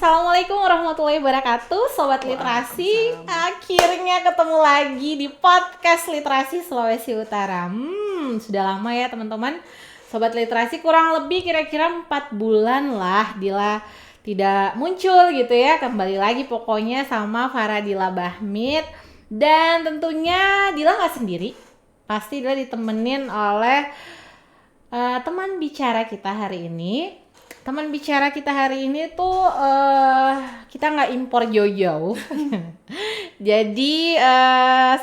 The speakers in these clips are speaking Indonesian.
Assalamualaikum warahmatullahi wabarakatuh, Sobat Literasi. Akhirnya ketemu lagi di podcast Literasi Sulawesi Utara. Sudah lama ya teman-teman. Sobat Literasi kurang lebih kira-kira 4 bulan lah Dila tidak muncul gitu ya. Kembali lagi pokoknya sama Faradila Bahmid. Dan tentunya Dila gak sendiri. Pasti Dila ditemenin oleh teman bicara kita hari ini. Teman bicara kita hari ini tuh kita nggak impor jauh-jauh. Jadi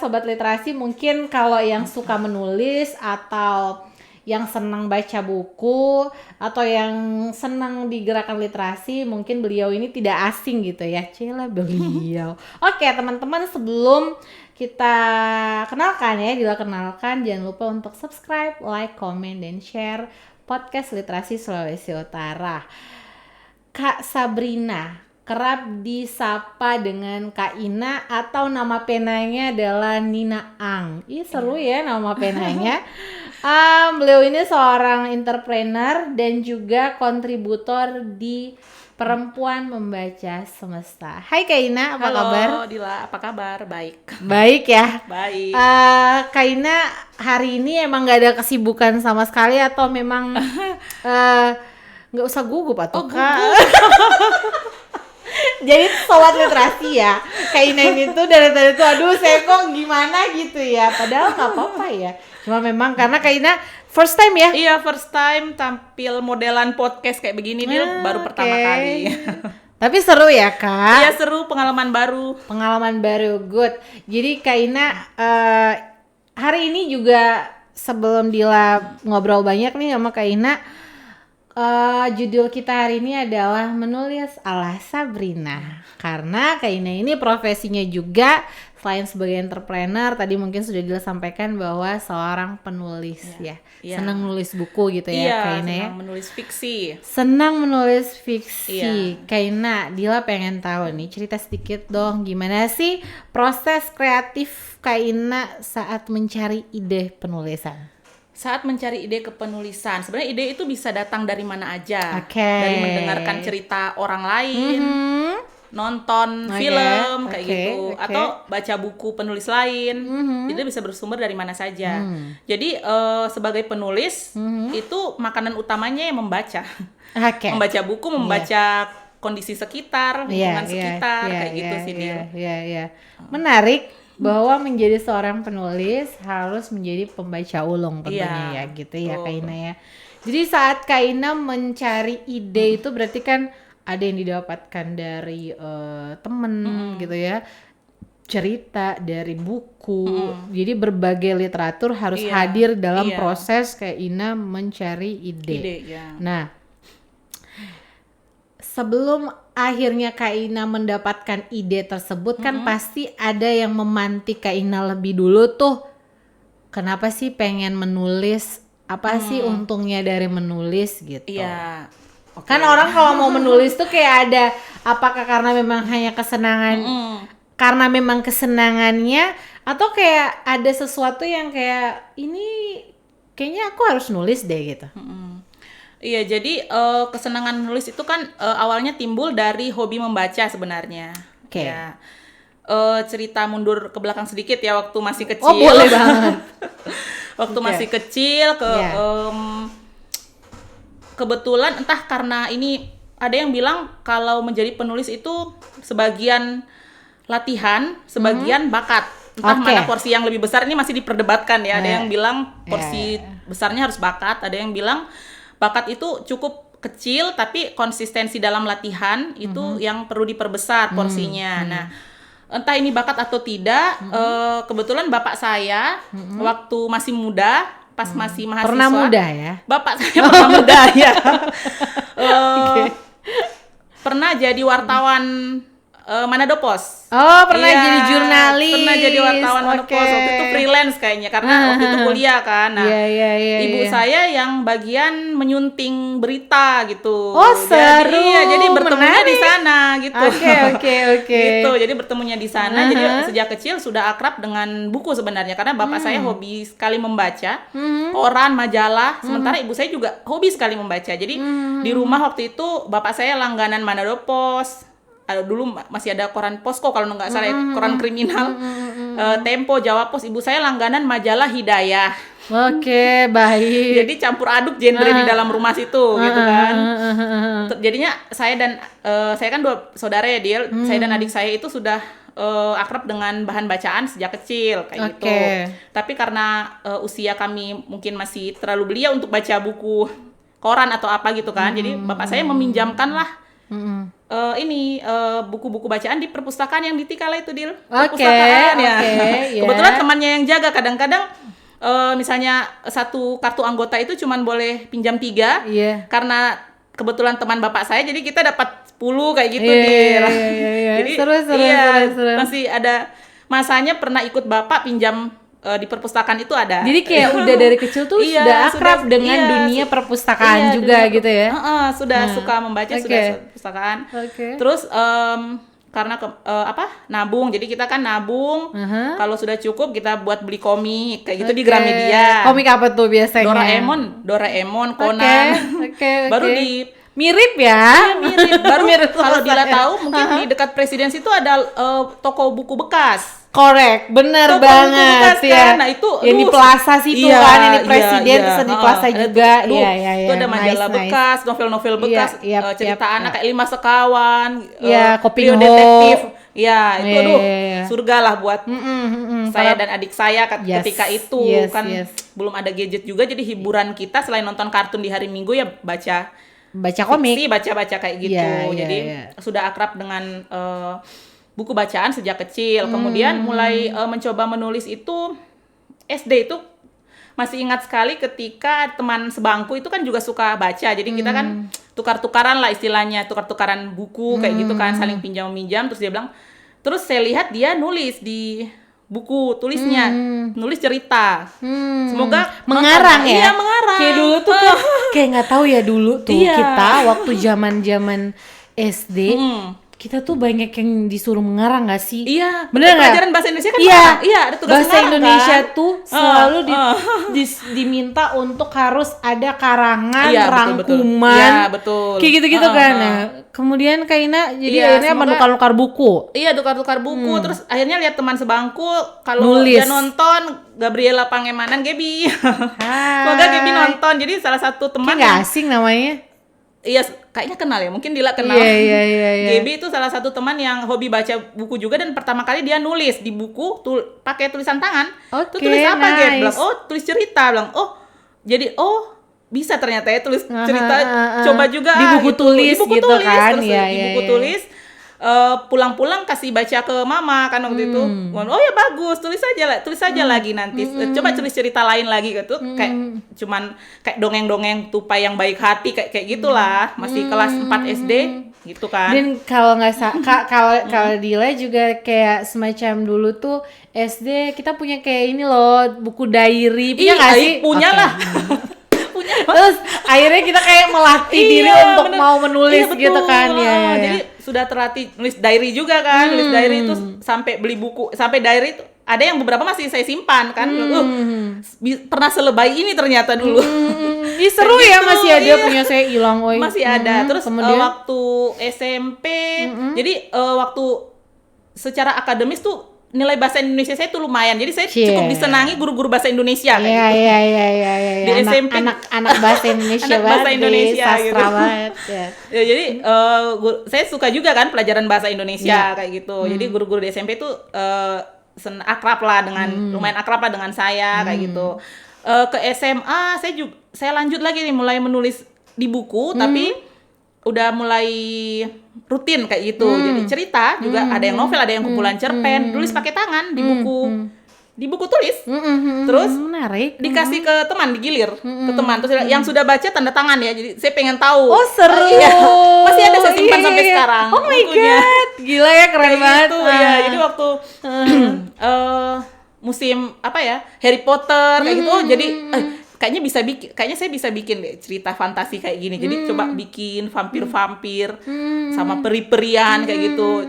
Sobat Literasi mungkin kalau yang suka menulis atau yang senang baca buku atau yang senang di gerakan literasi, mungkin beliau ini tidak asing gitu ya. Cila beliau. Oke teman-teman, sebelum kita kenalkan ya, kenalkan, jangan lupa untuk subscribe, like, comment, dan share podcast Literasi Sulawesi Utara. Kak Sabrina, kerap disapa dengan Kak Ina atau nama penanya adalah Nina Ang. Ih seru ya nama penanya. Beliau ini seorang entrepreneur dan juga kontributor di Perempuan Membaca Semesta. Hai Kak Ina, apa kabar? Halo Dila, apa kabar? Baik. Baik ya? Baik. Kak Ina hari ini emang gak ada kesibukan sama sekali atau memang gak usah gugup atau Kak? Jadi Sobat Literasi ya, Kak Ina ini tuh dari tadi tuh aduh saya kok gimana gitu ya. Padahal gak apa-apa ya. Cuma memang karena Kak Ina first time ya? Iya, first time tampil modelan podcast kayak begini dia baru pertama kali. Tapi seru ya Kak? Iya seru, pengalaman baru. Pengalaman baru, good. Jadi Kak Ina hari ini juga sebelum Dila ngobrol banyak nih sama Kak Ina, judul kita hari ini adalah menulis ala Sabrina. Karena Kak Ina ini profesinya juga selain sebagai entrepreneur, tadi mungkin sudah Dila sampaikan bahwa seorang penulis ya. Senang nulis buku gitu ya Kak Ina ya. Senang menulis fiksi. Senang menulis fiksi. Iya. Kak Ina, Dila pengen tahu nih, cerita sedikit dong gimana sih proses kreatif Kak Ina saat mencari ide penulisan? Saat mencari ide kepenulisan, sebenarnya ide itu bisa datang dari mana aja. Okay. Dari mendengarkan cerita orang lain, nonton film kayak gitu, atau baca buku penulis lain. Itu bisa bersumber dari mana saja. Jadi sebagai penulis itu makanan utamanya yang membaca. Membaca buku, membaca kondisi sekitar, lingkungan sekitar, kayak gitu sih dia. Menarik bahwa menjadi seorang penulis harus menjadi pembaca ulung tentunya ya gitu ya Kak Ina ya. Jadi saat Kak Ina mencari ide itu berarti kan ada yang didapatkan dari temen gitu ya, cerita dari buku. Jadi berbagai literatur harus hadir dalam proses Kak Ina mencari ide. Nah, sebelum akhirnya Kak Ina mendapatkan ide tersebut kan pasti ada yang memantik Kak Ina lebih dulu tuh. Kenapa sih pengen menulis? Apa sih untungnya dari menulis gitu? Iya. Kan orang kalau mau menulis tuh kayak ada, apakah karena memang hanya kesenangan, karena memang kesenangannya, atau kayak ada sesuatu yang kayak ini kayaknya aku harus nulis deh gitu. Iya, jadi kesenangan menulis itu kan awalnya timbul dari hobi membaca sebenarnya. Ya. Cerita mundur ke belakang sedikit ya, waktu masih kecil. Oh boleh banget. Waktu masih kecil kebetulan entah karena ini ada yang bilang kalau menjadi penulis itu sebagian latihan, sebagian bakat. Entah mana porsi yang lebih besar, ini masih diperdebatkan ya. Ada yang bilang porsi besarnya harus bakat, ada yang bilang bakat itu cukup kecil tapi konsistensi dalam latihan itu yang perlu diperbesar porsinya. Nah, entah ini bakat atau tidak, kebetulan bapak saya waktu masih muda, pas masih mahasiswa. Pernah muda ya? Bapak saya pernah muda ya. Pernah jadi wartawan Manado Post. Oh, pernah jadi jurnalis. Pernah jadi wartawan Manado Post. Waktu itu freelance kayaknya karena waktu itu kuliah kan. Nah, ibu saya yang bagian menyunting berita gitu. Oh, seru. Jadi bertemunya di sana gitu. Oke. Gitu. Jadi bertemunya di sana. Jadi sejak kecil sudah akrab dengan buku sebenarnya karena bapak saya hobi sekali membaca koran, majalah. Sementara ibu saya juga hobi sekali membaca. Jadi di rumah waktu itu bapak saya langganan Manado Post. dulu masih ada koran Posko kalau nggak salah, koran kriminal, Tempo, Jawa Pos. Ibu saya langganan majalah Hidayah. Oke, baik. Jadi campur aduk genre di dalam rumah situ gitu kan. Jadinya saya kan 2 saudara ya, Dil. Saya dan adik saya itu sudah akrab dengan bahan bacaan sejak kecil kayak gitu. Tapi karena usia kami mungkin masih terlalu belia untuk baca buku koran atau apa gitu kan. Jadi bapak saya meminjamkan lah buku-buku bacaan di perpustakaan yang di Tikala itu, Dil. Perpustakaan ya. Kebetulan temannya yang jaga, kadang-kadang misalnya satu kartu anggota itu cuman boleh pinjam 3 karena kebetulan teman bapak saya, jadi kita dapat 10 kayak gitu, Dil. Jadi seru. Masih ada masanya pernah ikut bapak pinjam di perpustakaan itu ada. Jadi kayak udah dari kecil tuh sudah akrab dengan dunia perpustakaan juga gitu ya. Sudah suka membaca, sudah perpustakaan. Terus karena nabung, jadi kita kan nabung, kalau sudah cukup kita buat beli komik kayak gitu di Gramedia. Komik apa tuh biasanya? Doraemon, Conan. Baru mirip ya. Mirip. Baru kalau Dila tahu mungkin di dekat Presiden itu ada toko buku bekas. Korek, bener banget ya. Nah itu yang di plaza situ kan, yang di Presiden terus di plaza juga. Itu ada majalah bekas, novel-novel bekas, cerita anak kayak 5 Sekawan, Koping Ho, detektif. Ya, itu surga lah buat saya dan adik saya ketika itu belum ada gadget juga, jadi hiburan kita selain nonton kartun di hari Minggu ya baca komik, baca kayak gitu. Jadi sudah akrab dengan buku bacaan sejak kecil. Kemudian mulai mencoba menulis itu SD itu masih ingat sekali ketika teman sebangku itu kan juga suka baca. Jadi kita kan tukar-tukaran lah istilahnya, tukar-tukaran buku kayak gitu kan, saling pinjam-minjam. Terus dia bilang, terus saya lihat dia nulis di buku tulisnya, nulis cerita. Semoga mengarang ya. Iya, mengarang. Kayak dulu tuh kayak nggak tahu ya dulu tuh kita waktu zaman SD kita tuh banyak yang disuruh mengarang nggak sih? Iya, bener nggak? Pelajaran bahasa Indonesia kan ada tugas bahasa mengarang, Indonesia kan? tuh selalu diminta untuk harus ada karangan, rangkuman, betul. Kayak gitu-gitu kan. Nah, kemudian Kaina jadi akhirnya menukar-nukar buku. Iya, tukar-tukar buku. Terus akhirnya lihat teman sebangku kalau dia nonton Gabriela Pangemanan, Gaby. Semoga Gaby nonton. Jadi salah satu teman nggak asing namanya. Iya, kayaknya kenal ya. Mungkin Dila kenal. Iya. Gaby itu salah satu teman yang hobi baca buku juga, dan pertama kali dia nulis di buku pakai tulisan tangan. Tuh tulis apa, Gaby? Bilang, tulis cerita. Bilang, jadi bisa ternyata ya tulis cerita. Coba juga di buku tulis gitu kan. Terus di buku tulis. Pulang-pulang kasih baca ke mama kan waktu itu. Oh ya bagus, tulis saja lagi nanti. Coba tulis cerita lain lagi gitu. Kayak cuman kayak dongeng-dongeng tupai yang baik hati kayak gitulah. Masih kelas 4 SD gitu kan. Dan kalau nggak kalau Dila juga kayak semacam dulu tuh SD kita punya kayak ini loh, buku diary. Punya nggak sih? Punya lah. Terus akhirnya kita kayak melatih diri untuk mau menulis gitu kan ya. Jadi sudah terlatih nulis diary juga kan. Nulis diary itu sampai beli buku, sampai diary itu ada yang beberapa masih saya simpan kan. Pernah selebay ini ternyata dulu. Seru ya, masih ada punya saya hilang masih ada. Terus waktu SMP jadi waktu secara akademis tuh nilai bahasa Indonesia saya tuh lumayan, jadi saya cukup disenangi guru-guru bahasa Indonesia. Iya. Di SMP anak bahasa Indonesia anak bahasa Indonesia sastra gitu. banget. Ya, jadi saya suka juga kan pelajaran bahasa Indonesia kayak gitu. Jadi guru-guru di SMP tuh akrab lah dengan lumayan akrab lah dengan saya kayak gitu. Ke SMA saya lanjut lagi nih, mulai menulis di buku tapi udah mulai rutin kayak gitu. Jadi cerita juga ada yang novel, ada yang kumpulan cerpen, tulis pakai tangan di buku tulis. Terus menarik. Dikasih ke teman, digilir ke teman. Terus yang sudah baca tanda tangan ya. Jadi saya pengen tahu. Oh, seru. Masih ada saya simpan sampai sekarang. Oh my god. Gila ya, keren banget. Gitu, ya. Jadi waktu musim Harry Potter kayak gitu. Jadi kayaknya saya bisa bikin deh cerita fantasi kayak gini. Jadi coba bikin vampir-vampir sama peri-perian kayak gitu.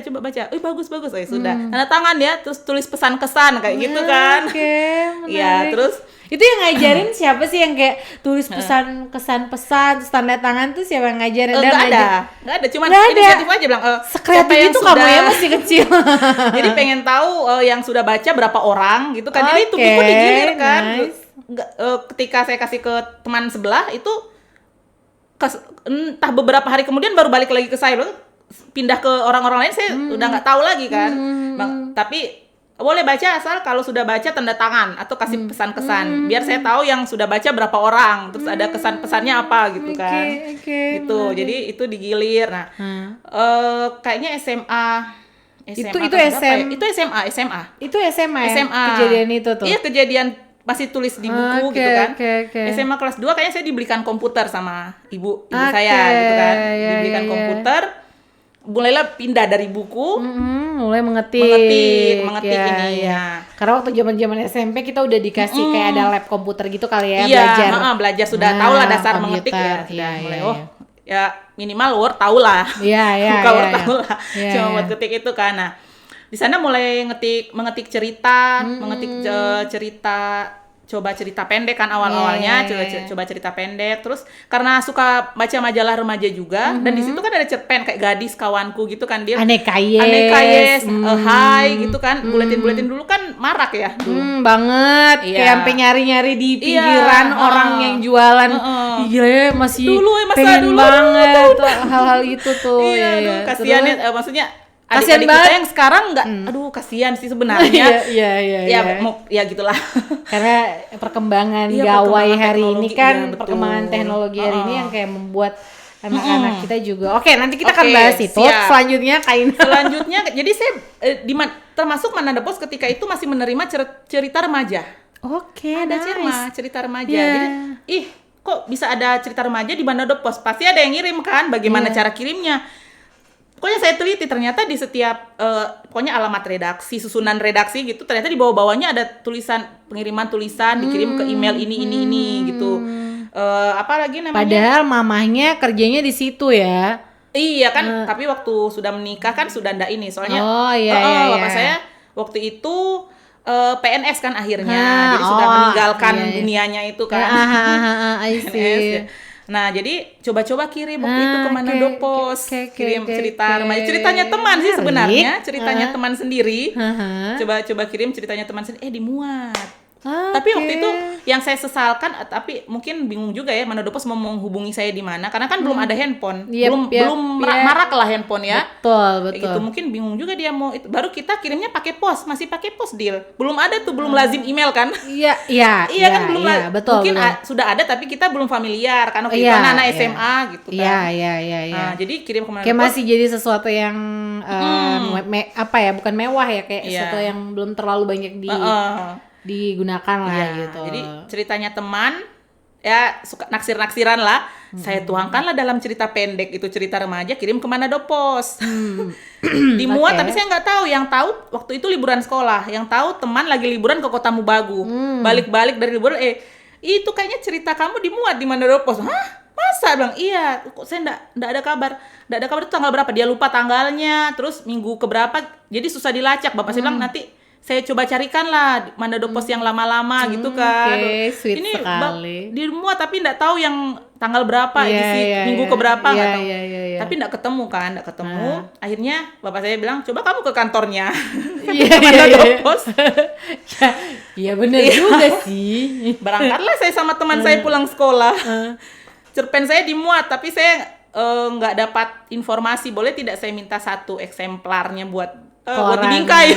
Coba baca. Bagus. Ya sudah. Tanda tangan ya, terus tulis pesan kesan kayak gitu kan. Oke, ya, terus Itu yang ngajarin siapa sih, yang kayak tulis pesan, kesan pesan, terus tanda tangan tuh siapa yang ngajarin? Nggak ada, cuman Nggak ada. inisiatif aja bilang Sekreatif itu kamu ya masih kecil. Jadi pengen tahu yang sudah baca berapa orang gitu kan. Jadi itu buku digilir kan. Nice. Ketika saya kasih ke teman sebelah itu entah beberapa hari kemudian baru balik lagi ke saya, loh pindah ke orang-orang lain saya udah nggak tahu lagi kan. Tapi boleh baca asal kalau sudah baca tanda tangan atau kasih pesan-kesan biar saya tahu yang sudah baca berapa orang, terus ada kesan-pesannya apa gitu kan. Gitu. Jadi itu digilir. Nah, kayaknya SMA itu SMA. Itu SMA ya? SMA. Kejadian itu tuh. Iya, kejadian masih tulis di buku gitu kan. SMA kelas 2 kayaknya saya dibelikan komputer sama ibu saya gitu kan. Dibelikan komputer. Mulailah pindah dari buku, mulai mengetik ini. Ya. Karena waktu zaman SMP kita udah dikasih kayak ada lab komputer gitu kali ya, belajar sudah tahu lah dasar mengetik ya. Sudah mulai ya minimal Word tahu lah. Buka Word tahu lah. Cuma buat ketik itu kan. Nah, di sana mulai mengetik cerita, coba cerita pendek kan awal-awalnya, coba cerita pendek. Terus karena suka baca majalah remaja juga, dan di situ kan ada cerpen kayak Gadis Kawanku gitu kan, dia Aneka Yes, Hai gitu kan, buletin dulu kan marak ya dulu. Banget, kayak sampai nyari-nyari di pinggiran orang yang jualan. Iya, masih dulu, pengen dulu, banget hal-hal itu tuh. Kasihan ya, maksudnya kasihan adik-adik banget kita yang sekarang nggak, aduh kasihan sih sebenarnya. Ya gitulah. Karena perkembangan gawai hari ini kan, perkembangan teknologi hari ini yang kayak membuat anak-anak kita juga. Oke, nanti kita akan bahas itu. Selanjutnya Selanjutnya, jadi saya termasuk Manada Post ketika itu masih menerima cerita remaja. Ada cerita remaja. Jadi, kok bisa ada cerita remaja di Manada Post? Pasti ada yang ngirim kan? Bagaimana cara kirimnya? Pokoknya saya teliti, ternyata di setiap pokoknya alamat redaksi, susunan redaksi gitu, ternyata di bawah-bawahnya ada pengiriman tulisan dikirim ke email ini gitu. Apalagi namanya? Padahal mamahnya kerjanya di situ ya. Iya kan, tapi waktu sudah menikah kan sudah ndak ini, soalnya bapak saya waktu itu PNS kan akhirnya, jadi sudah meninggalkan dunianya itu kan. PNS, Nah, jadi coba-coba kirim waktu itu ke Manado Post, kirim cerita remaja, ceritanya teman sih sebenarnya, ceritanya teman sendiri. Coba kirim ceritanya teman sendiri, dimuat. Tapi waktu itu yang saya sesalkan, tapi mungkin bingung juga ya Manado Post mau menghubungi saya di mana, karena kan belum ada handphone, belum marak lah handphone ya. Betul. Gitu, mungkin bingung juga dia mau itu. Baru kita kirimnya pakai pos, masih pakai pos deal. Belum ada tuh, belum lazim email kan? Iya kan belum betul. Mungkin sudah ada tapi kita belum familiar karena waktu itu anak-anak SMA gitu kan. Iya. Nah, jadi kirim ke Manado kayak Post. masih jadi sesuatu yang bukan mewah ya, kayak sesuatu yang belum terlalu banyak digunakan lah gitu. Jadi ceritanya teman ya suka naksir-naksiran lah. Saya tuangkan lah dalam cerita pendek itu, cerita remaja, kirim ke Manado Post. Dimuat tapi saya nggak tahu. Yang tahu waktu itu liburan sekolah. Yang tahu teman lagi liburan ke Kota Mubagu. Balik-balik dari liburan, itu kayaknya cerita kamu dimuat di Manado Post. Hah? Masa? Bilang, iya. Kok saya nggak ada kabar. Nggak ada kabar itu tanggal berapa? Dia lupa tanggalnya. Terus minggu keberapa? Jadi susah dilacak. Bapak saya bilang nanti saya coba carikan lah Manado Post yang lama-lama gitu kan. Sweet ini sekali. Dimuat tapi nggak tahu yang tanggal berapa, minggu keberapa nggak tahu. Tapi nggak ketemu kan, Akhirnya bapak saya bilang, coba kamu ke kantornya. Manado Post. Iya benar juga sih. Berangkatlah saya sama teman saya pulang sekolah. Cerpen saya dimuat, tapi saya nggak dapat informasi. Boleh tidak saya minta satu eksemplarnya buat dibingkai.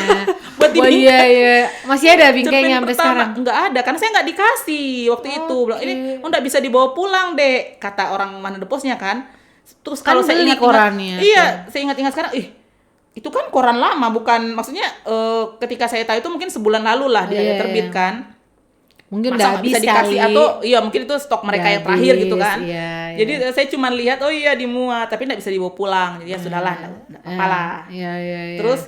Buat dibingkai. Iya. Masih ada bingkainya sampai sekarang? Enggak ada, karena saya nggak dikasih waktu itu. Bilang, ini nggak bisa dibawa pulang, Dek, kata orang Manado Postnya kan. Terus kalau saya ingat korannya. Iya, saya ingat sekarang, itu kan koran lama, bukan, maksudnya ketika saya tahu itu mungkin sebulan lalu lah dia terbit kan. Mungkin masa bisa dikasih atau mungkin itu stok mereka yang terakhir gitu kan. Jadi saya cuma lihat dimuat tapi nggak bisa dibawa pulang, jadi ya sudahlah, nggak apa-apa lah. Terus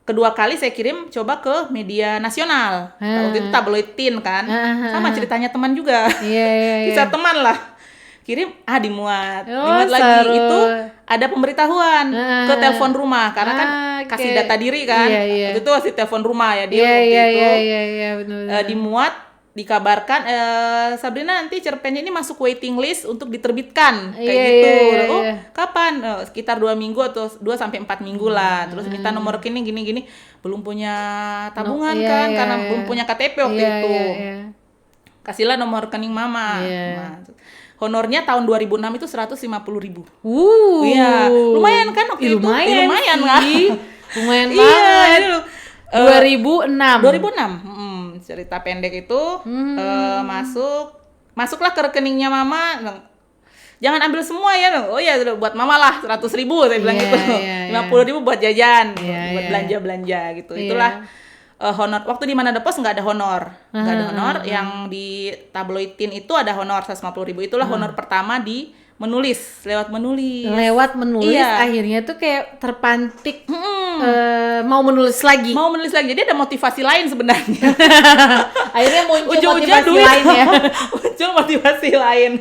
kedua kali saya kirim coba ke media nasional, waktu itu tabloid Teen kan, sama ceritanya teman juga. Kisah teman lah, kirim dimuat lagi. Itu ada pemberitahuan ke telepon rumah karena kan kasih data diri kan. Waktu itu masih telepon rumah ya dia waktu itu. Benar. Dimuat dikabarkan Sabrina nanti cerpennya ini masuk waiting list untuk diterbitkan kayak Iya, gitu. iya, Oh, iya. kapan? Sekitar 2 minggu atau 2 sampai 4 minggu lah. Terus minta nomor rekening gini-gini. Belum punya tabungan Iya, kan iya, karena iya. belum punya KTP waktu Iya, itu. iya, iya. Kasihlah nomor rekening mama. Iya. Nah, honornya tahun 2006 itu 150.000. Uh. Iya, lumayan kan waktu itu? Lumayan Lumayan sih. kan? Lumayan Iya, banget. jadi 2006. 2006. Cerita pendek itu masuklah ke rekeningnya mama. Jangan ambil semua ya. Oh ya, buat mama lah 100.000 saya bilang Iya, gitu. iya, 50.000 buat jajan, Iya, buat iya. belanja-belanja gitu. Iya. Itulah honor. Waktu di Manado Post nggak ada honor. Nggak ada honor. Yang di tabloidin itu ada honor 150.000. Itulah honor pertama di menulis, lewat menulis. Lewat menulis Iya. akhirnya tuh kayak terpantik mau menulis lagi. Mau menulis lagi. Jadi ada motivasi lain sebenarnya. Akhirnya muncul Ujung-ujungnya motivasi duit lain ya. muncul motivasi lain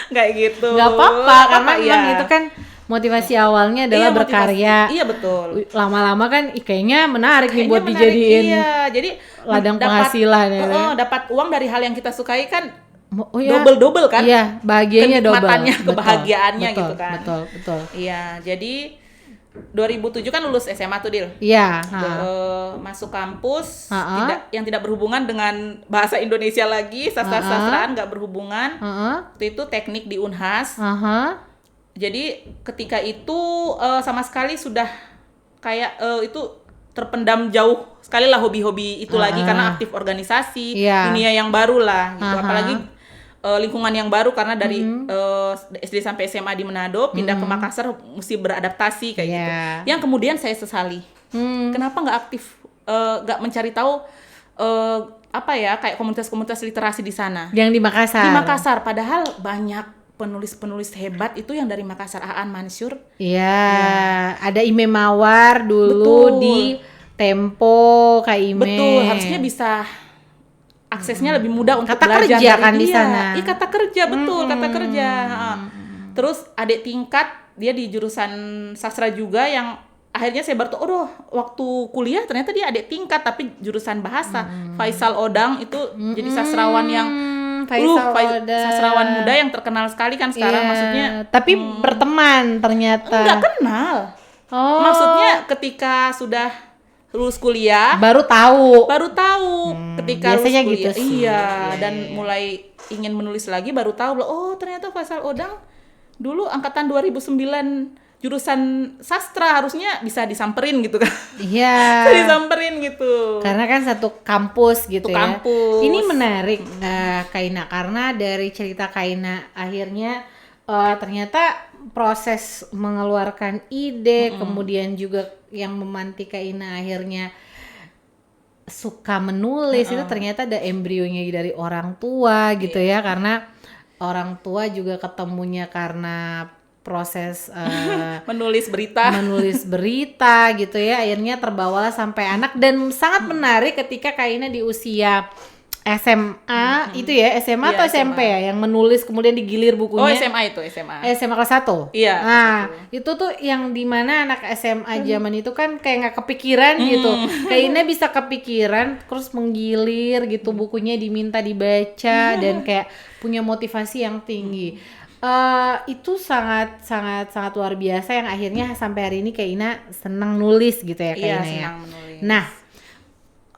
kayak gitu. Nggak apa-apa karena iya. memang itu kan motivasi awalnya adalah Iya, berkarya. motivasi. Iya betul. Lama-lama kan kayaknya menarik nih Kayaknya buat menarik, dijadiin iya. Jadi ladang dapat- penghasilan ya. dapat uang dari hal yang kita sukai kan Oh iya. double kan? Iya, bahagianya double. Kenikmatannya, Betul, kebahagiaannya betul, gitu kan. Betul. Iya, jadi 2007 kan lulus SMA tuh, Dil. Iya, Masuk kampus Ha-ha. yang tidak berhubungan dengan bahasa Indonesia lagi, sastra-sastraan nggak berhubungan. Waktu itu teknik di Unhas. Jadi ketika itu sama sekali sudah kayak itu terpendam jauh sekali lah hobi-hobi itu lagi karena aktif organisasi, Iya. dunia yang baru lah gitu. Apalagi lingkungan yang baru karena dari SD sampai SMA di Manado pindah ke Makassar mesti beradaptasi kayak gitu. Iya. Yang kemudian saya sesali. Kenapa nggak aktif, nggak mencari tahu apa ya kayak komunitas-komunitas literasi di sana. Yang di Makassar. Di Makassar, padahal banyak penulis-penulis hebat itu yang dari Makassar. Aan Mansur. Iya, ada Ime Mawar dulu Betul. di Tempo, Kak Ime. Betul, harusnya bisa aksesnya lebih mudah untuk Kata belajar kerja dari kan di dia. sana. Iya, kata kerja, betul, kata kerja. Terus adik tingkat dia di jurusan sastra juga yang akhirnya saya baru tahu, waktu kuliah ternyata dia adik tingkat tapi jurusan bahasa. Faisal Odang itu jadi sastrawan yang sastrawan muda yang terkenal sekali kan sekarang. Iya, Maksudnya tapi berteman ternyata. nggak kenal. Oh. Maksudnya ketika sudah lulus kuliah baru tahu. ketika biasanya lulus gitu kuliah, sih. iya, Iya, dan mulai ingin menulis lagi baru tahu oh ternyata Faisal Odang dulu angkatan 2009 jurusan sastra, harusnya bisa disamperin gitu kan. Iya. Bisa disamperin gitu. Karena kan satu kampus gitu Satu ya. kampus. Ini menarik Kaina, karena dari cerita Kaina akhirnya ternyata proses mengeluarkan ide, kemudian juga yang memantik Kaina akhirnya suka menulis itu ternyata ada embrionya dari orang tua gitu ya, karena orang tua juga ketemunya karena proses menulis berita gitu ya, akhirnya terbawalah sampai anak. Dan sangat menarik ketika Kaina di usia SMA itu ya, SMA atau Iya, SMP ya, yang menulis kemudian digilir bukunya. SMA SMA kelas 1? Iya, Nah, kelas 1. itu tuh yang dimana anak SMA zaman itu kan kayak nggak kepikiran gitu. Kayaknya bisa kepikiran terus menggilir gitu, bukunya diminta dibaca dan kayak punya motivasi yang tinggi. Itu sangat luar biasa yang akhirnya sampai hari ini Kaina senang nulis gitu ya Kaina ya. Senang menulis. Nah,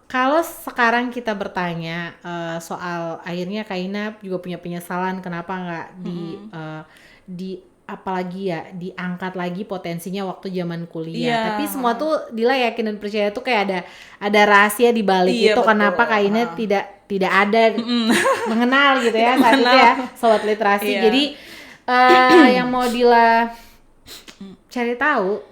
kalau sekarang kita bertanya soal akhirnya Kaina juga punya penyesalan kenapa nggak di apalagi ya diangkat lagi potensinya waktu zaman kuliah. Iya. Tapi semua tuh Dila yakin dan percaya tuh kayak ada rahasia di balik Iya, itu. betul. Kenapa Kaina tidak ada mengenal gitu ya saat itu ya sobat literasi. Iya. Jadi yang mau Dila cari tahu,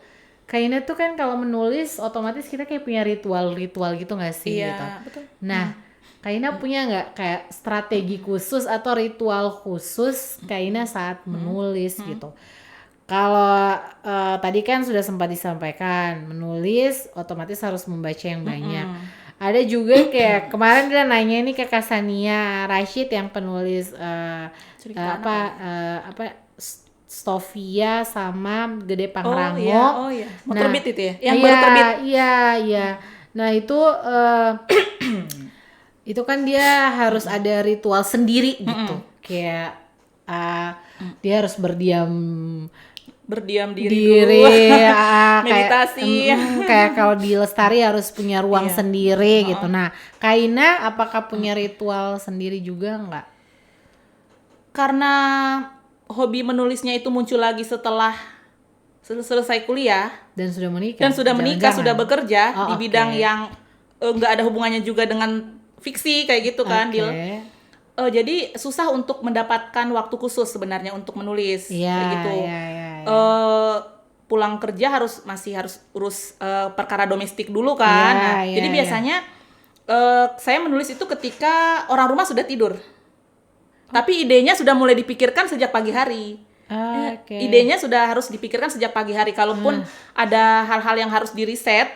Kaina tuh kan kalau menulis otomatis kita kayak punya ritual gitu nggak sih? Iya, Gitu. betul. Nah, Kaina punya nggak kayak strategi khusus atau ritual khusus Kaina saat menulis gitu? Kalau tadi kan sudah sempat disampaikan, menulis otomatis harus membaca yang banyak. Ada juga kayak kemarin dia nanya nih ke Kasania Rashid yang penulis Stovia sama Gede Pangrango. Oh iya. Mau terbit itu ya? Yang iya, baru terbit. Iya. Nah, itu Itu kan dia harus ada ritual sendiri gitu. Kayak dia harus berdiam diri dulu, meditasi. Kayak kalau di Lestari harus punya ruang sendiri gitu. Nah, Kaina apakah punya ritual sendiri juga nggak? Karena hobi menulisnya itu muncul lagi setelah selesai kuliah Dan sudah menikah. Jangan-jangan. Sudah bekerja di bidang okay. yang nggak ada hubungannya juga dengan fiksi kayak gitu kan, Dil. Jadi susah untuk mendapatkan waktu khusus sebenarnya untuk menulis kayak gitu. Pulang kerja masih harus urus perkara domestik dulu kan. Jadi biasanya saya menulis itu ketika orang rumah sudah tidur. Tapi idenya sudah mulai dipikirkan sejak pagi hari. Idenya sudah harus dipikirkan sejak pagi hari. Kalaupun ada hal-hal yang harus diriset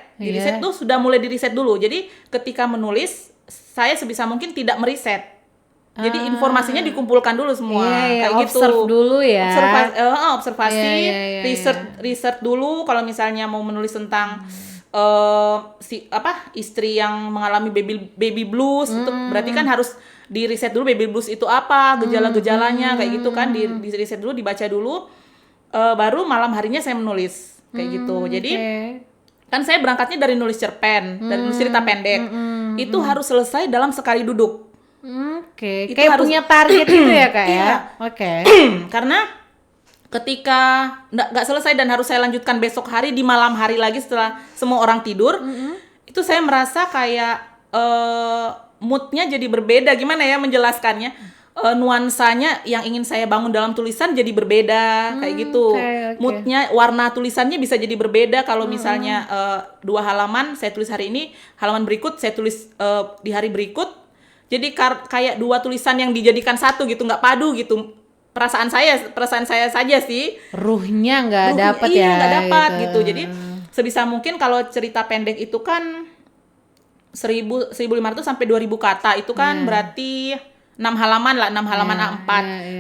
tuh sudah mulai diriset dulu. Jadi ketika menulis, saya sebisa mungkin tidak meriset. Jadi informasinya dikumpulkan dulu semua, kayak gitu. Observe dulu ya. Observasi, research dulu. Kalau misalnya mau menulis tentang istri yang mengalami baby blues, itu berarti kan harus di riset dulu baby blues itu apa, gejala-gejalanya kayak gitu kan, di riset dulu, dibaca dulu, baru malam harinya saya menulis kayak gitu. Jadi kan saya berangkatnya dari nulis cerpen, dari nulis cerita pendek, itu harus selesai dalam sekali duduk. Kayak harus punya target gitu ya Kak ya? Karena ketika nggak selesai dan harus saya lanjutkan besok hari di malam hari lagi setelah semua orang tidur, itu saya merasa kayak moodnya jadi berbeda. Gimana ya menjelaskannya? Nuansanya yang ingin saya bangun dalam tulisan jadi berbeda kayak gitu. Moodnya, warna tulisannya bisa jadi berbeda. Kalau misalnya 2 halaman saya tulis hari ini, halaman berikut saya tulis di hari berikut. Jadi kayak 2 tulisan yang dijadikan satu gitu, nggak padu gitu. Perasaan saya saja sih. Ruhnya nggak dapat ya. Iya, nggak dapat gitu. Jadi sebisa mungkin kalau cerita pendek itu kan 1.500 sampai 2.000 kata itu kan berarti 6 halaman lah, 6 halaman A4.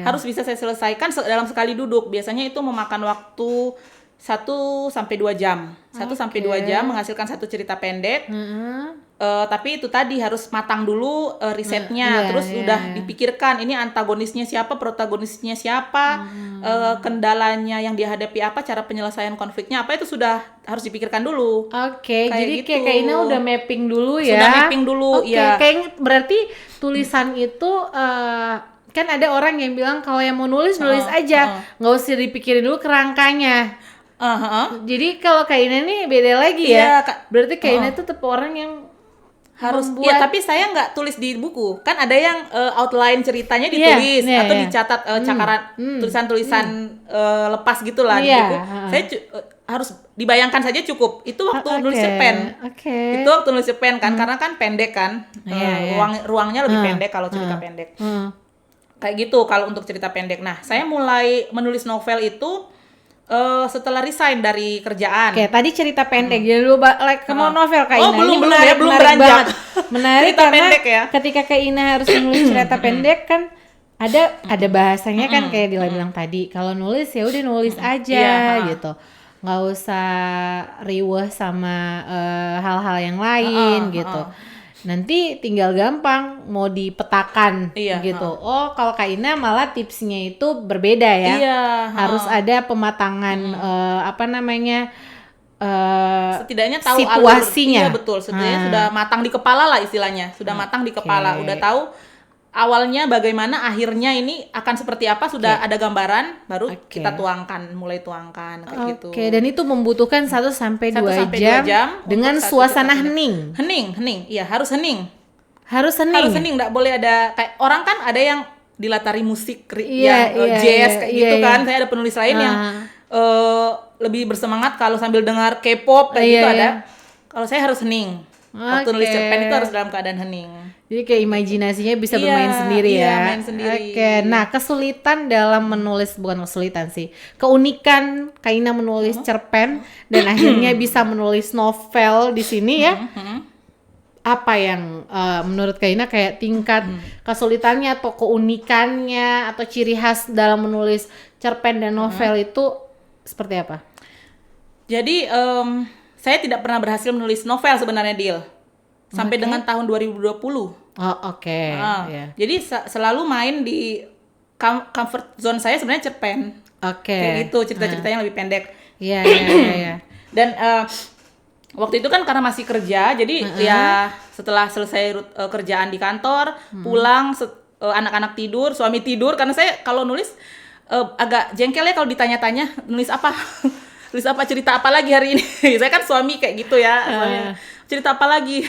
Harus bisa saya selesaikan dalam sekali duduk. Biasanya itu memakan waktu 1 sampai 2 jam. 1 sampai 2 jam menghasilkan satu cerita pendek. Tapi itu tadi harus matang dulu risetnya, terus udah dipikirkan ini antagonisnya siapa, protagonisnya siapa, kendalanya yang dihadapi apa, cara penyelesaian konfliknya apa, itu sudah harus dipikirkan dulu. Jadi kayak Kaina udah mapping dulu ya. Sudah mapping dulu, ya. Kayak berarti tulisan itu kan ada orang yang bilang kalau yang mau nulis aja, nggak usah dipikirin dulu kerangkanya. Jadi kalau Kaina nih beda lagi ya. Berarti Kaina itu tipe orang yang harus ya, tapi saya nggak tulis di buku. Kan ada yang outline ceritanya ditulis atau dicatat cakaran tulisan-tulisan lepas gitulah di buku. Saya harus dibayangkan saja cukup. Itu waktu nulis cerpen. Itu waktu nulis cerpen kan, karena kan pendek kan. Ruangnya lebih pendek kalau cerita pendek. Kayak gitu kalau untuk cerita pendek. Nah, saya mulai menulis novel itu setelah resign dari kerjaan. Tadi cerita pendek, jadi lu mau novel Kaina. Belum beranjak. Menarik cerita karena pendek ya. Ketika Kaina harus menulis cerita pendek kan ada bahasanya kan kayak Dila bilang tadi. Kalau nulis ya udah nulis aja gitu. Nggak usah riweh sama hal-hal yang lain gitu. Nanti tinggal gampang mau dipetakan gitu. Kalau Kaina malah tipsnya itu berbeda ya. Harus ada pematangan setidaknya tahu situasinya. Iya betul, setidaknya sudah matang di kepala lah istilahnya. Sudah matang di kepala, udah tahu awalnya bagaimana, akhirnya ini akan seperti apa, sudah ada gambaran, baru kita mulai tuangkan kayak gitu. Dan itu membutuhkan 1 sampai 2 jam dengan suasana hening. Iya, harus hening. Harus hening, enggak boleh ada kayak orang kan ada yang dilatari musik jazz kayak gitu kan. Saya ada penulis lain yang lebih bersemangat kalau sambil dengar K-pop kayak gitu ada. Kalau saya harus hening. Waktu nulis cerpen itu harus dalam keadaan hening. Jadi kayak imajinasinya bisa bermain sendiri ya. Main sendiri. Nah, kesulitan dalam menulis, bukan kesulitan sih, keunikan Kaina menulis cerpen dan akhirnya bisa menulis novel di sini ya. Apa yang menurut Kaina kayak tingkat kesulitannya atau keunikannya atau ciri khas dalam menulis cerpen dan novel itu seperti apa? Jadi saya tidak pernah berhasil menulis novel sebenarnya, Dil. Sampai dengan tahun 2020. Oh, oke. Iya. Jadi selalu main di comfort zone saya sebenarnya cerpen. Oke. Kayak gitu, cerita-ceritanya lebih pendek. Iya, iya. Dan waktu itu kan karena masih kerja, jadi ya setelah selesai kerjaan di kantor, pulang anak-anak tidur, suami tidur, karena saya kalau nulis agak jengkel ya kalau ditanya-tanya nulis apa. Nulis apa, cerita apa lagi hari ini. Saya kan suami kayak gitu ya. Cerita apa lagi?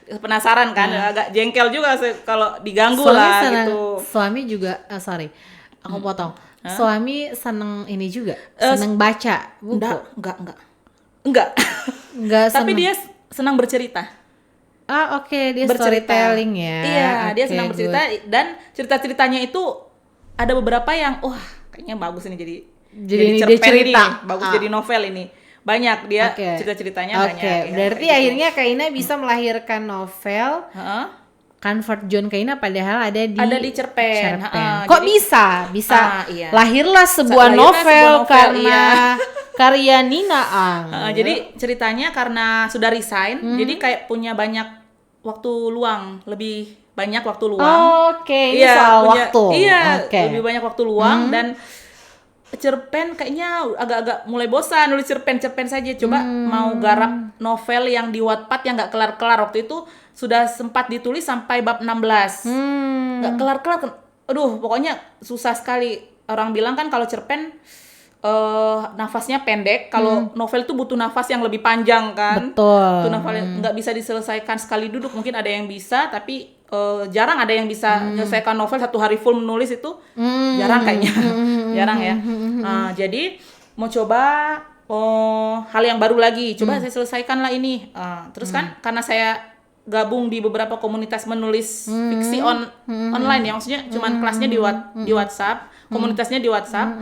Penasaran kan, agak jengkel juga kalau diganggu Suami lah senang, gitu. Suami juga, sorry, aku potong. Suami seneng ini juga, seneng baca buku. Enggak. Enggak Tapi seneng. dia senang bercerita. Oke, dia Bercerita. storytelling ya. Iya, dia Oke, senang bercerita dan cerita-ceritanya itu ada beberapa yang kayaknya bagus ini jadi ini dia cerpen cerita. ini, bagus jadi novel ini. Banyak dia cerita-ceritanya banyak. Oke, berarti akhirnya Kak Ina bisa melahirkan novel Comfort Zone Kak Ina padahal ada di cerpen. Kok bisa iya. lahirlah sebuah novel karena karya Nina Ang. Jadi ceritanya karena sudah resign, jadi kayak punya banyak waktu luang, lebih banyak waktu luang. Oke, ini soal waktu. Iya, lebih banyak waktu luang dan cerpen kayaknya agak-agak mulai bosan nulis cerpen saja. Coba mau garap novel yang di Wattpad yang nggak kelar-kelar. Waktu itu sudah sempat ditulis sampai bab 16. Nggak kelar-kelar. Aduh, pokoknya susah sekali. Orang bilang kan kalau cerpen nafasnya pendek, kalau novel itu butuh nafas yang lebih panjang kan. Betul. Itu novel nggak bisa diselesaikan sekali duduk. Mungkin ada yang bisa, tapi jarang ada yang bisa menyelesaikan novel satu hari full menulis itu. Jarang kayaknya. Jarang ya. Jadi mau coba hal yang baru lagi. Coba saya selesaikan lah ini. Terus kan karena saya gabung di beberapa komunitas menulis fiksi online ya, maksudnya cuman kelasnya di WhatsApp, komunitasnya di WhatsApp.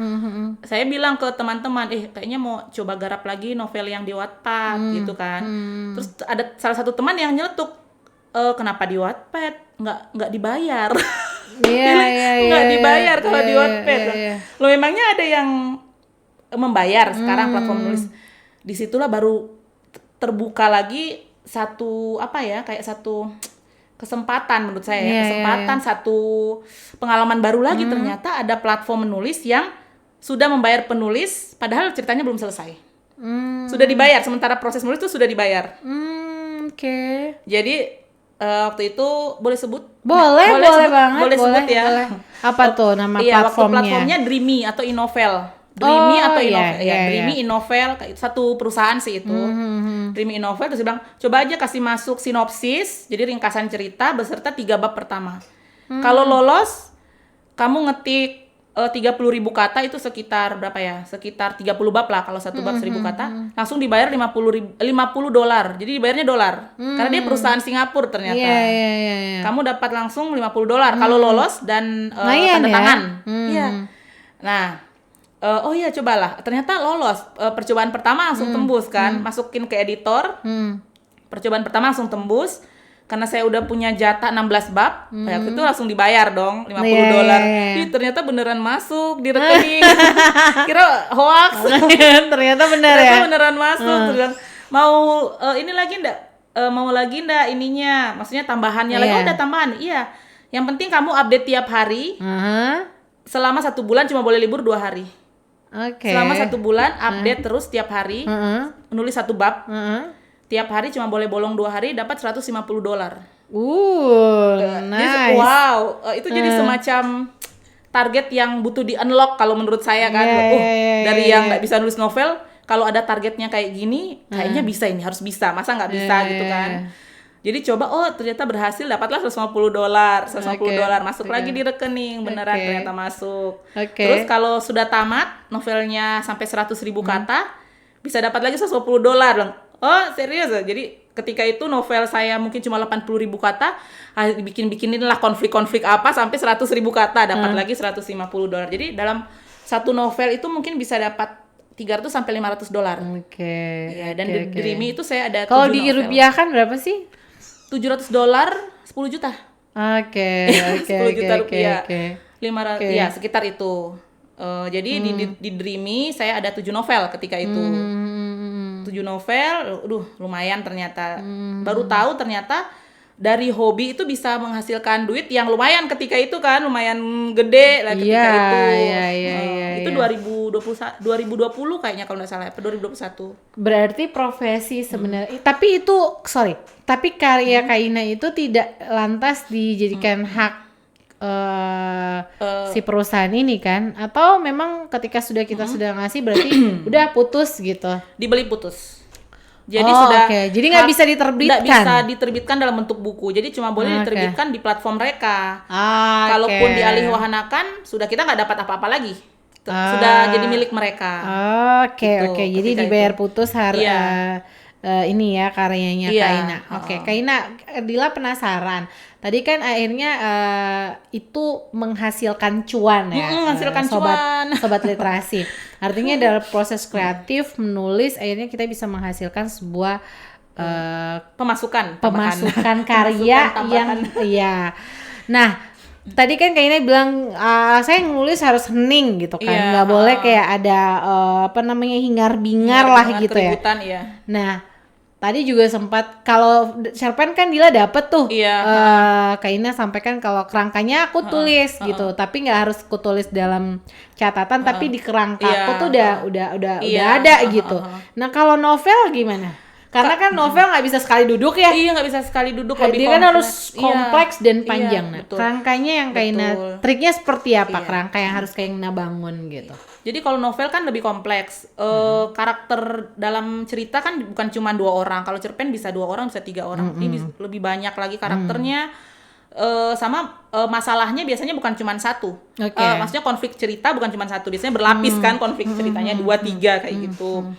Saya bilang ke teman-teman, kayaknya mau coba garap lagi novel yang di Wattpad gitu kan. Terus ada salah satu teman yang nyeletuk, kenapa di Wattpad nggak dibayar? Nggak dibayar kalau di Wattpad. Lo memangnya ada yang membayar sekarang platform nulis? Disitulah baru terbuka lagi satu kesempatan menurut saya, satu pengalaman baru lagi. Ternyata ada platform menulis yang sudah membayar penulis padahal ceritanya belum selesai. Sudah dibayar, sementara proses menulis itu sudah dibayar. Oke. Jadi waktu itu boleh sebut? Boleh banget. Boleh sebut ya. Boleh. Apa tuh nama platformnya? Platformnya Dreamy atau Innovel. Dreamy Innovel, satu perusahaan sih itu. Dreamy Innovel, terus dia bilang, coba aja kasih masuk sinopsis, jadi ringkasan cerita beserta 3 bab pertama. Kalau lolos, kamu ngetik 30.000 kata itu sekitar berapa ya? Sekitar 30 bab lah kalau satu bab 1.000 kata. Langsung dibayar $50. Jadi dibayarnya dolar. Karena dia perusahaan Singapura ternyata. Iya. Kamu dapat langsung $50 kalau lolos dan tanda tangan. Iya. Nah, cobalah. Ternyata lolos. Percobaan pertama langsung tembus kan. Masukin ke editor. Percobaan pertama langsung tembus. Karena saya udah punya jatah 16 bab, waktu itu langsung dibayar dong $50. Ih, ternyata beneran masuk di rekening. Kira hoax. Ternyata bener ternyata ya. beneran masuk. Terus bilang, mau ini lagi enggak? Mau lagi enggak ininya? Maksudnya tambahannya lagi. Udah tambahan. Iya. Yang penting kamu update tiap hari. Selama 1 bulan cuma boleh libur 2 hari. Selama 1 bulan update terus tiap hari. Menulis 1 bab. Tiap hari cuma boleh bolong 2 hari, dapat $150. Nice. Wow, itu jadi semacam target yang butuh di unlock kalau menurut saya kan. Dari yang nggak bisa nulis novel, kalau ada targetnya kayak gini, kayaknya bisa ini, harus bisa. Masa nggak bisa gitu kan? Jadi coba, ternyata berhasil, dapatlah $150, masuk lagi di rekening, beneran ternyata masuk. Terus kalau sudah tamat, novelnya sampai 100.000 kata, bisa dapat lagi $150. Oh serius ya? Jadi ketika itu novel saya mungkin cuma 80.000 kata, bikin-bikinin lah konflik-konflik apa sampai 100.000 kata, dapat lagi $150. Jadi dalam satu novel itu mungkin bisa dapat $300 sampai $500. Ya, dan di Dreamy itu saya ada 7 novel. Kalau dirupiahkan berapa sih? $700, 10 juta. 10 juta rupiah. 500, ya sekitar itu. Jadi di Dreamy saya ada 7 novel ketika itu. 7 novel, lumayan ternyata. Baru tahu ternyata dari hobi itu bisa menghasilkan duit yang lumayan ketika itu kan, lumayan gede lah ketika itu. Itu 2020 kayaknya kalau nggak salah, 2021. Berarti profesi sebenarnya, tapi itu tapi karya Kaina itu tidak lantas dijadikan hak si perusahaan ini kan? Atau memang ketika kita sudah ngasih berarti udah putus gitu? Dibeli putus. Jadi sudah jadi nggak bisa diterbitkan. Nggak bisa diterbitkan dalam bentuk buku. Jadi cuma boleh diterbitkan di platform mereka. Kalaupun dialihwahanakan, sudah kita nggak dapat apa-apa lagi. Sudah jadi milik mereka. Oke. Jadi dibayar putus ini ya karyanya Kaina. Kaina, Dila penasaran. Tadi kan akhirnya itu menghasilkan cuan ya. Menghasilkan sobat literasi. Artinya dalam proses kreatif menulis akhirnya kita bisa menghasilkan sebuah pemasukan karya yang Nah, tadi kan Kaina bilang saya nulis harus hening gitu kan. Nggak boleh kayak ada hingar-bingar lah gitu ya. Nah, tadi juga sempat kalau cerpen kan Dila dapet tuh. Kaina sampaikan kalau kerangkanya aku tulis gitu, tapi nggak harus aku tulis dalam catatan, tapi di kerangka aku tuh udah ada gitu. Nah kalau novel gimana? Karena kan novel nggak bisa sekali duduk ya. Iya, nggak bisa sekali duduk. Dia kan harus kompleks dan panjang. Nah, kerangkanya yang Kaina, triknya seperti apa? Kerangka yang harus Kaina bangun gitu. Jadi kalau novel kan lebih kompleks. Karakter dalam cerita kan bukan cuma 2 orang. Kalau cerpen bisa 2 orang, bisa 3 orang. Ini lebih banyak lagi karakternya. Sama masalahnya biasanya bukan cuma satu. Maksudnya konflik cerita bukan cuma satu. Biasanya berlapis kan konflik ceritanya 2-3 kayak gitu.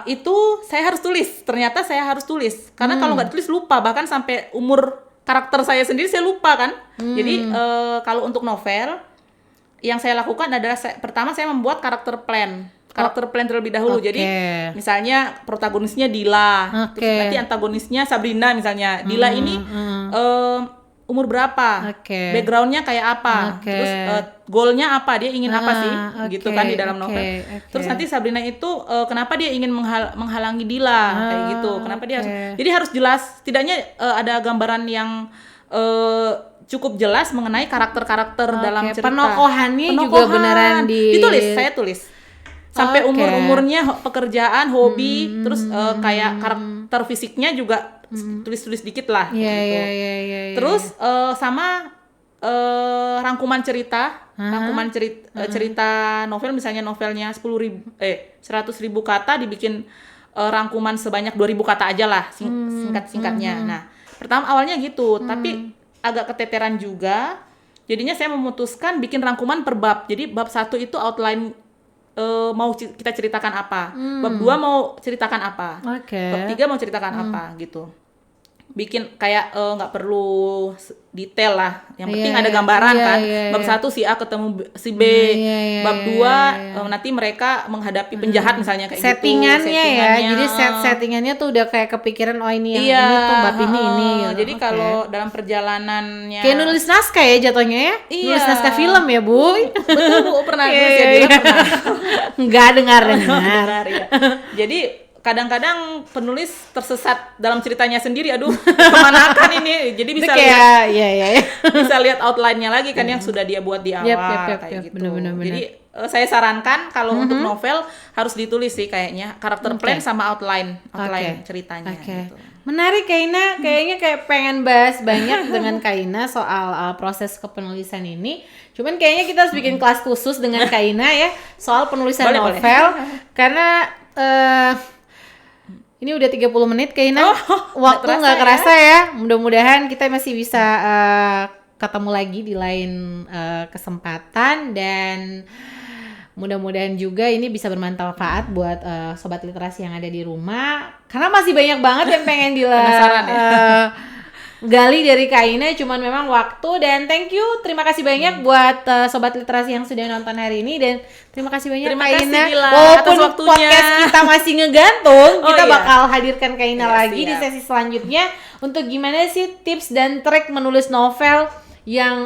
Itu saya harus tulis. Ternyata saya harus tulis. Karena kalau nggak tulis lupa. Bahkan sampai umur karakter saya sendiri saya lupa kan. Jadi kalau untuk novel yang saya lakukan adalah pertama saya membuat karakter plan terlebih dahulu. Jadi misalnya protagonisnya Dila, terus nanti antagonisnya Sabrina misalnya. Dila ini umur berapa, backgroundnya kayak apa, terus goalnya apa, dia ingin apa sih, gitu kan di dalam novel. Terus nanti Sabrina itu kenapa dia ingin menghalangi Dila, kayak gitu, kenapa dia jadi harus jelas, setidaknya ada gambaran yang cukup jelas mengenai karakter-karakter dalam cerita. Penokohannya juga beneran saya tulis. Sampai umurnya, pekerjaan, hobi, terus kayak karakter fisiknya juga tulis-tulis dikit lah. Terus sama rangkuman cerita, cerita novel, misalnya novelnya 100.000 kata, dibikin rangkuman sebanyak 2.000 kata aja lah, singkat-singkatnya. Nah, pertama awalnya gitu, tapi agak keteteran juga. Jadinya saya memutuskan bikin rangkuman per bab. Jadi bab 1 itu outline mau kita ceritakan apa, bab 2 mau ceritakan apa, bab 3 mau ceritakan apa gitu. Bikin kayak nggak perlu detail lah, yang penting ada gambaran kan. Bab 1 si A ketemu si B, bab 2 nanti mereka menghadapi penjahat misalnya kayak settingannya gitu. Ya, jadi settingannya tuh udah kayak kepikiran ini yang ini tuh bab ini gitu. Jadi kalau dalam perjananannya kayak nulis naskah ya jatuhnya ya, nulis naskah film ya Bu. Betul Bu, pernah nulis ya dia pernah. Nggak dengar ya. Jadi kadang-kadang penulis tersesat dalam ceritanya sendiri, aduh kemanakan ini, jadi bisa bisa lihat outline-nya lagi kan yang sudah dia buat di awal kayak gitu. Bener. Jadi saya sarankan kalau untuk novel harus ditulis sih kayaknya karakter plan sama outline ceritanya. Gitu. Menarik Kaina, kayaknya kayak pengen bahas banyak dengan Kaina soal proses kepenulisan ini. Cuman kayaknya kita harus bikin kelas khusus dengan Kaina ya soal penulisan novel. Karena ini udah 30 menit Kaina, waktu nggak kerasa ya. Mudah-mudahan kita masih bisa ketemu lagi di lain kesempatan, dan mudah-mudahan juga ini bisa bermanfaat buat sobat literasi yang ada di rumah. Karena masih banyak banget yang pengen gali dari Kaina, cuman memang waktu. Dan terima kasih banyak buat sobat literasi yang sudah nonton hari ini, dan terima kasih banyak Kaina. Walaupun podcast kita masih ngegantung, kita bakal hadirkan Kaina lagi di sesi selanjutnya untuk gimana sih tips dan trik menulis novel yang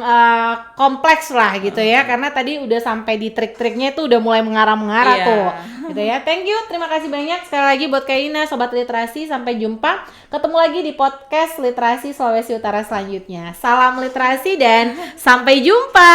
kompleks lah gitu ya, karena tadi udah sampai di trik-triknya tuh udah mulai mengarah-mengarah tuh. Gitu ya. Thank you, terima kasih banyak sekali lagi buat Kak Ina, Sobat Literasi. Sampai jumpa, ketemu lagi di podcast Literasi Sulawesi Utara selanjutnya. Salam literasi dan sampai jumpa.